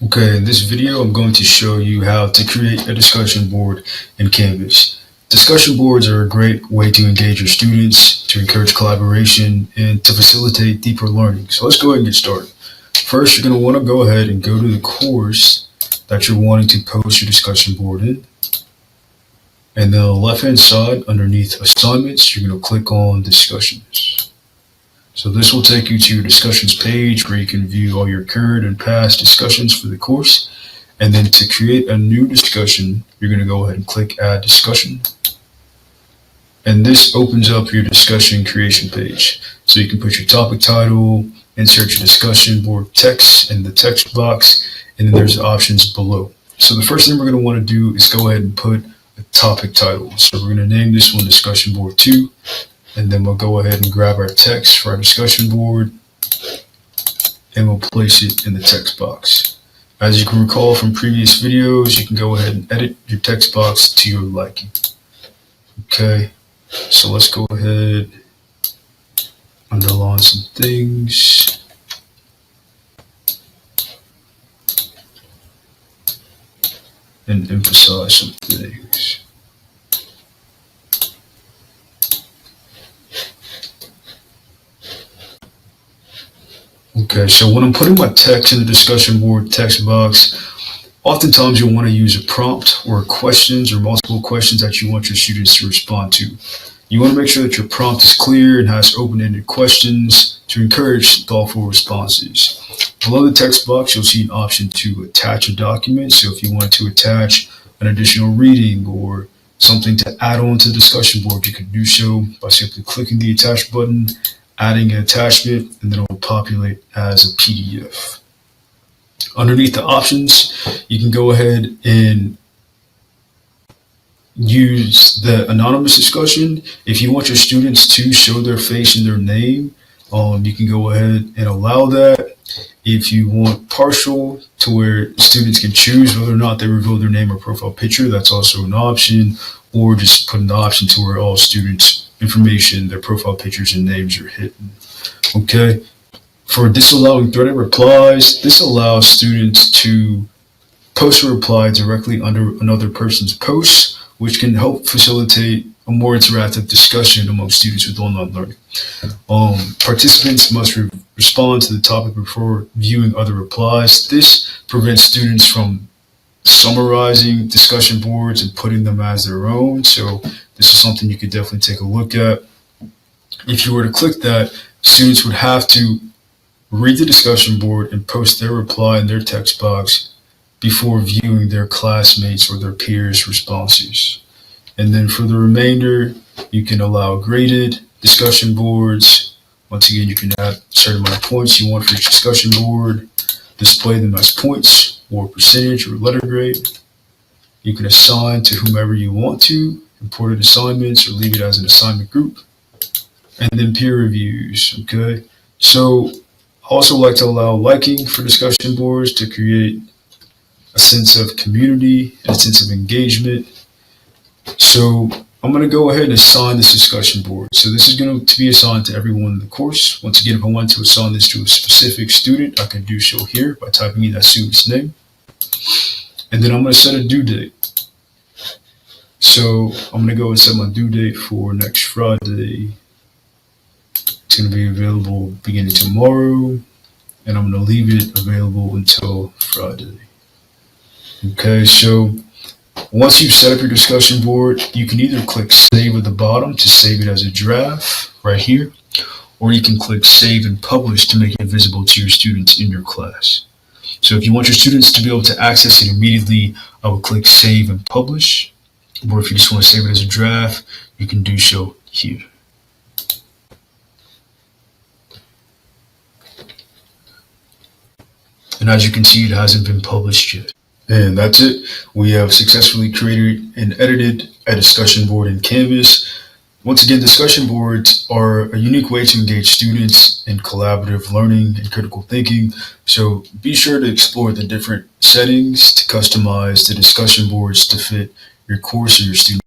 Okay, in this video, I'm going to show you how to create a discussion board in Canvas. Discussion boards are a great way to engage your students, to encourage collaboration, and to facilitate deeper learning. So let's go ahead and get started. First, you're going to want to go ahead and go to the course that you're wanting to post your discussion board in. And then on the left-hand side, underneath assignments, you're going to click on discussions. So this will take you to your discussions page where you can view all your current and past discussions for the course. And then to create a new discussion, you're going to go ahead and click Add Discussion. And this opens up your discussion creation page. So you can put your topic title, insert your discussion board text in the text box, and then there's options below. So the first thing we're going to want to do is go ahead and put a topic title. So we're going to name this one Discussion Board 2. And then we'll go ahead and grab our text for our discussion board and we'll place it in the text box. As you can recall from previous videos, you can go ahead and edit your text box to your liking. Okay, so let's go ahead, underline some things. And emphasize some things. Okay, so when I'm putting my text in the discussion board text box, oftentimes you'll want to use a prompt or questions or multiple questions that you want your students to respond to. You want to make sure that your prompt is clear and has open-ended questions to encourage thoughtful responses. Below the text box, you'll see an option to attach a document. So if you wanted to attach an additional reading or something to add on to the discussion board, you could do so by simply clicking the attach button, adding an attachment, and then it will populate as a PDF. Underneath the options, you can go ahead and use the anonymous discussion. If you want your students to show their face and their name, you can go ahead and allow that. If you want partial, to where students can choose whether or not they reveal their name or profile picture, that's also an option, or just put an option to where all students' information, their profile pictures and names are hidden. Okay. For disallowing threaded replies, this allows students to post a reply directly under another person's post, which can help facilitate a more interactive discussion among students with online learning. Participants must respond to the topic before viewing other replies. This prevents students from summarizing discussion boards and putting them as their own. So this is something you could definitely take a look at. If you were to click that, students would have to read the discussion board and post their reply in their text box before viewing their classmates or their peers' responses. And then for the remainder, you can allow graded discussion boards. Once again, you can add a certain amount of points you want for each discussion board, display them as points or percentage or letter grade. You can assign to whomever you want to, imported assignments, or leave it as an assignment group. And then peer reviews, okay? So I also like to allow liking for discussion boards to create a sense of community and a sense of engagement. So I'm going to go ahead and assign this discussion board. So this is going to be assigned to everyone in the course. Once again, if I want to assign this to a specific student, I can do so here by typing in that student's name. And then I'm going to set a due date. So I'm going to go and set my due date for next Friday. It's going to be available beginning tomorrow, and I'm going to leave it available until Friday. Okay, so once you've set up your discussion board, you can either click Save at the bottom to save it as a draft right here, or you can click Save and Publish to make it visible to your students in your class. So if you want your students to be able to access it immediately, I will click Save and Publish. Or if you just want to save it as a draft, you can do so here. And as you can see, it hasn't been published yet. And that's it. We have successfully created and edited a discussion board in Canvas. Once again, discussion boards are a unique way to engage students in collaborative learning and critical thinking. So be sure to explore the different settings to customize the discussion boards to fit your course or your student